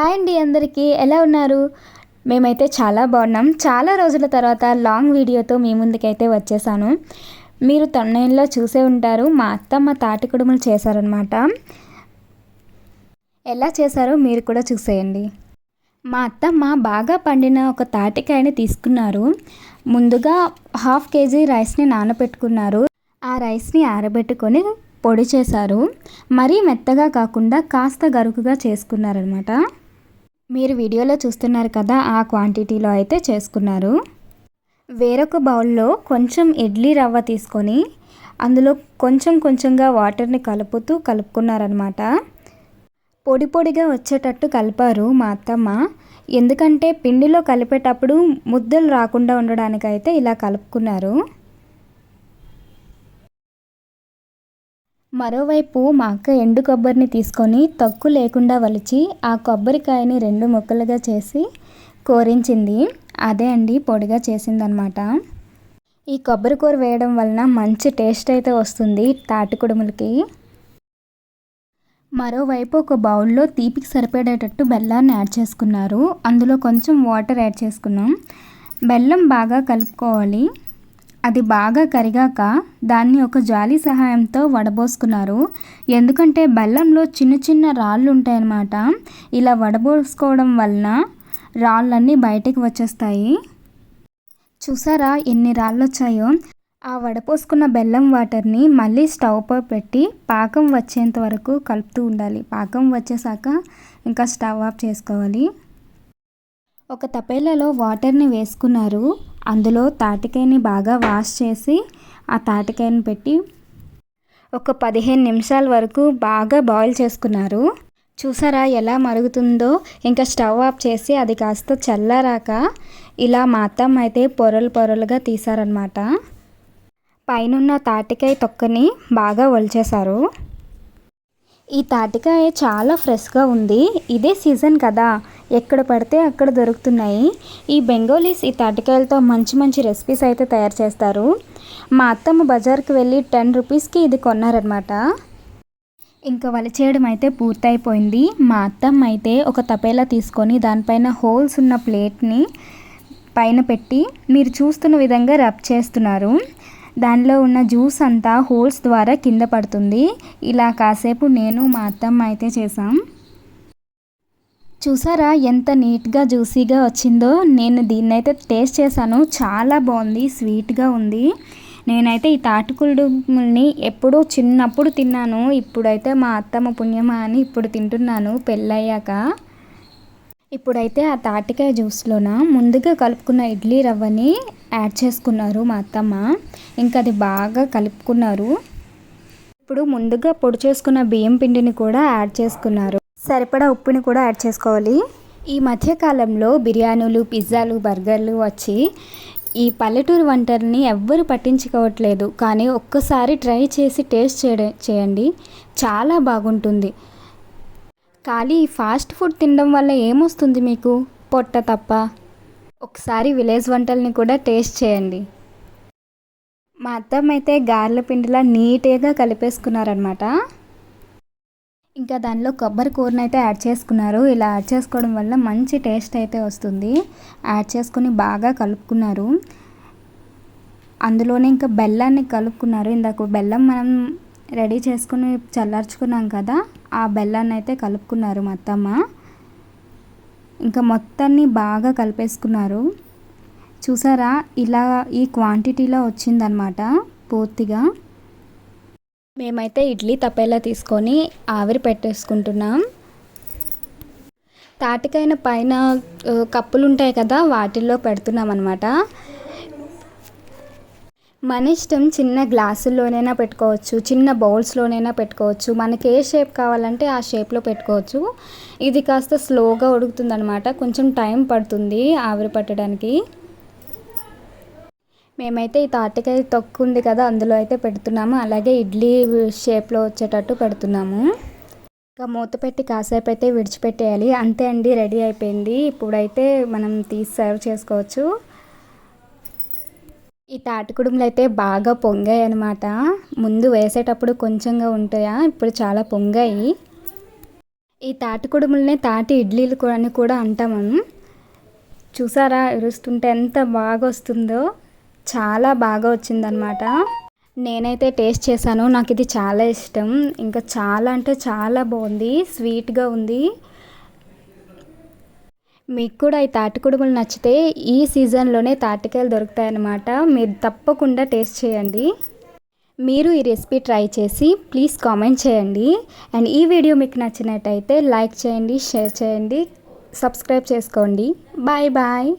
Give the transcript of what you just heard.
Hi అండి, అందరికీ ఎలా ఉన్నారు? మేమైతే చాలా బాగున్నాం. చాలా రోజుల తర్వాత లాంగ్ వీడియోతో మీ ముందుకైతే వచ్చేసాను. మీరు తమిళనాడులో చూసే ఉంటారు, మా అత్తమ్మ తాటి కుడుములు చేశారనమాట. ఎలా చేశారో మీరు కూడా చూసేయండి. మా అత్తమ్మ బాగా పండిన ఒక తాటికాయని తీసుకున్నారు. ముందుగా 1/2 kg రైస్ని నానబెట్టుకున్నారు. ఆ రైస్ని ఆరబెట్టుకొని పొడి చేశారు. మరీ మెత్తగా కాకుండా కాస్త గరుకుగా చేసుకున్నారనమాట. మీరు వీడియోలో చూస్తున్నారు కదా, ఆ క్వాంటిటీలో అయితే చేసుకున్నారు. వేరొక బౌల్లో కొంచెం ఇడ్లీ రవ్వ తీసుకొని అందులో కొంచెం కొంచెంగా వాటర్ని కలుపుకున్నారనమాట. పొడి పొడిగా వచ్చేటట్టు కలిపారు మా అత్తమ్మ. ఎందుకంటే పిండిలో కలిపేటప్పుడు ముద్దలు రాకుండా ఉండడానికైతే ఇలా కలుపుకున్నారు. మరోవైపు మా అక్క ఎండు కొబ్బరిని తీసుకొని తొక్కు లేకుండా వలిచి ఆ కొబ్బరికాయని 2 ముక్కలుగా చేసి కోరించింది. అదే అండి పొడిగా చేసిందనమాట. ఈ కొబ్బరి కూర వేయడం వలన మంచి టేస్ట్ అయితే వస్తుంది తాటి కుడుములకి. మరోవైపు ఒక బౌల్లో తీపికి సరిపడేటట్టు బెల్లాన్ని యాడ్ చేసుకున్నారు. అందులో కొంచెం వాటర్ యాడ్ చేసుకున్నాం. బెల్లం బాగా కలుపుకోవాలి. అది బాగా కరిగాక దాన్ని ఒక జాలి సహాయంతో వడబోసుకున్నారు. ఎందుకంటే బెల్లంలో చిన్న చిన్న రాళ్ళు ఉంటాయన్నమాట. ఇలా వడబోసుకోవడం వలన రాళ్ళన్నీ బయటికి వచ్చేస్తాయి. చూసారా ఎన్ని రాళ్ళు వచ్చాయో? ఆ వడపోసుకున్న బెల్లం వాటర్ని మళ్ళీ స్టవ్ పై పెట్టి పాకం వచ్చేంత వరకు కలుపుతూ ఉండాలి. పాకం వచ్చేసాక ఇంకా స్టవ్ ఆఫ్ చేసుకోవాలి. ఒక తపేలలో వాటర్ని వేసుకున్నారు. అందులో తాటికాయని బాగా వాష్ చేసి ఆ తాటికాయని పెట్టి ఒక 15 నిమిషాల వరకు బాగా బాయిల్ చేసుకున్నారు. చూసారా ఎలా మరుగుతుందో? ఇంకా స్టవ్ ఆఫ్ చేసి అది కాస్త చల్లారాక ఇలా మా అత్తమ్మ అయితే పొరలు పొరలుగా తీసారనమాట. పైనున్న తాటికాయ తొక్కని బాగా ఒలిచేశారు. ఈ తాటికాయ చాలా ఫ్రెష్గా ఉంది. ఇదే సీజన్ కదా, ఎక్కడ పడితే అక్కడ దొరుకుతున్నాయి. ఈ బెంగాలీస్ ఈ తాటికాయలతో మంచి మంచి రెసిపీస్ అయితే తయారు చేస్తారు. మా అత్తమ్మ బజార్కి వెళ్ళి 10 రూపీస్కి ఇది కొన్నారనమాట. ఇంకా వలిచేయడం అయితే పూర్తయిపోయింది. మా అత్తమ్మ అయితే ఒక తపేలా తీసుకొని దానిపైన హోల్స్ ఉన్న ప్లేట్ని పైన పెట్టి మీరు చూస్తున్న విధంగా రబ్ చేస్తున్నారు. దానిలో ఉన్న జ్యూస్ అంతా హోల్స్ ద్వారా కింద పడుతుంది. ఇలా కాసేపు నేను మా అత్తమ్మ అయితే చేసాం. చూసారా ఎంత నీట్గా జ్యూసీగా వచ్చిందో? నేను దీన్నైతే టేస్ట్ చేశాను. చాలా బాగుంది, స్వీట్గా ఉంది. నేనైతే ఈ తాటికుడుముల్ని ఎప్పుడూ చిన్నప్పుడు తిన్నాను. ఇప్పుడైతే మా అత్తమ్మ పుణ్యమా అని ఇప్పుడు తింటున్నాను పెళ్ళయ్యాక. ఇప్పుడైతే ఆ తాటికాయ జ్యూస్లోన ముందుగా కలుపుకున్న ఇడ్లీ రవ్వని యాడ్ చేసుకున్నారు మా అత్తమ్మ. ఇంకా అది బాగా కలుపుకున్నారు. ఇప్పుడు ముందుగా పొడి చేసుకున్న బియ్యం పిండిని కూడా యాడ్ చేసుకున్నారు. సరిపడా ఉప్పుని కూడా యాడ్ చేసుకోవాలి. ఈ మధ్యకాలంలో బిర్యానీలు, పిజ్జాలు, బర్గర్లు వచ్చి ఈ పల్లెటూరు వంటల్ని ఎవ్వరు పట్టించుకోవట్లేదు. కానీ ఒక్కసారి ట్రై చేసి టేస్ట్ చేయండి, చాలా బాగుంటుంది. ఖాళీ ఫాస్ట్ ఫుడ్ తినడం వల్ల ఏమొస్తుంది మీకు? పొట్ట తప్ప. ఒకసారి విలేజ్ వంటల్ని కూడా టేస్ట్ చేయండి. మా అత్తమ్మ అయితే గారెల పిండిలా నీట్గా కలిపేసుకున్నారనమాట. ఇంకా దానిలో కొబ్బరి కూరని అయితే యాడ్ చేసుకున్నారు. ఇలా యాడ్ చేసుకోవడం వల్ల మంచి టేస్ట్ అయితే వస్తుంది. యాడ్ చేసుకొని బాగా కలుపుకున్నారు. అందులోనే ఇంకా బెల్లాన్ని కలుపుకున్నారు. ఇందాక బెల్లం మనం రెడీ చేసుకుని చల్లార్చుకున్నాం కదా, ఆ బెల్లాన్ని అయితే కలుపుకున్నారు మా అత్తమ్మ. ఇంకా మొత్తాన్ని బాగా కలిపేసుకున్నారు. చూసారా ఇలా ఈ క్వాంటిటీలో వచ్చిందనమాట పూర్తిగా. మేమైతే ఇడ్లీ తపేలా తీసుకొని ఆవిరి పెట్టేసుకుంటున్నాం. తాటికాయన పైన కప్పులు ఉంటాయి కదా, వాటిల్లో పెడుతున్నాం అనమాట. మన ఇష్టం, చిన్న గ్లాసుల్లోనైనా పెట్టుకోవచ్చు, చిన్న బౌల్స్లోనైనా పెట్టుకోవచ్చు. మనకి ఏ షేప్ కావాలంటే ఆ షేప్లో పెట్టుకోవచ్చు. ఇది కాస్త స్లోగా ఉడుకుతుంది అనమాట, కొంచెం టైం పడుతుంది ఆవిరి పట్టడానికి. మేమైతే ఈ తాటికాయ తొక్కు ఉంది కదా, అందులో అయితే పెడుతున్నాము. అలాగే ఇడ్లీ షేప్లో వచ్చేటట్టు పెడుతున్నాము. ఇంకా మూత పెట్టి కాసేపు అయితే విడిచిపెట్టేయాలి. అంతే అండి, రెడీ అయిపోయింది. ఇప్పుడైతే మనం తీసి సర్వ్ చేసుకోవచ్చు. ఈ తాటి కుడుములు అయితే బాగా పొంగాయి అనమాట. ముందు వేసేటప్పుడు కొంచెంగా ఉంటాయా, ఇప్పుడు చాలా పొంగాయి. ఈ తాటి కుడుములనే తాటి ఇడ్లీలు అని కూడా అంటాము. చూసారా ఇరుస్తుంటే ఎంత బాగా వస్తుందో, చాలా బాగా వచ్చిందనమాట. నేనైతే టేస్ట్ చేశాను, నాకు ఇది చాలా ఇష్టం. ఇంకా చాలా అంటే చాలా బాగుంది, స్వీట్గా ఉంది. మీకు కూడా ఈ తాటి కుడుములు నచ్చితే ఈ సీజన్లోనే తాటికాయలు దొరుకుతాయన్నమాట. మీరు తప్పకుండా టేస్ట్ చేయండి. మీరు ఈ రెసిపీ ట్రై చేసి ప్లీజ్ కామెంట్ చేయండి. అండ్ ఈ వీడియో మీకు నచ్చినట్టయితే లైక్ చేయండి, షేర్ చేయండి, సబ్స్క్రైబ్ చేసుకోండి. Bye bye.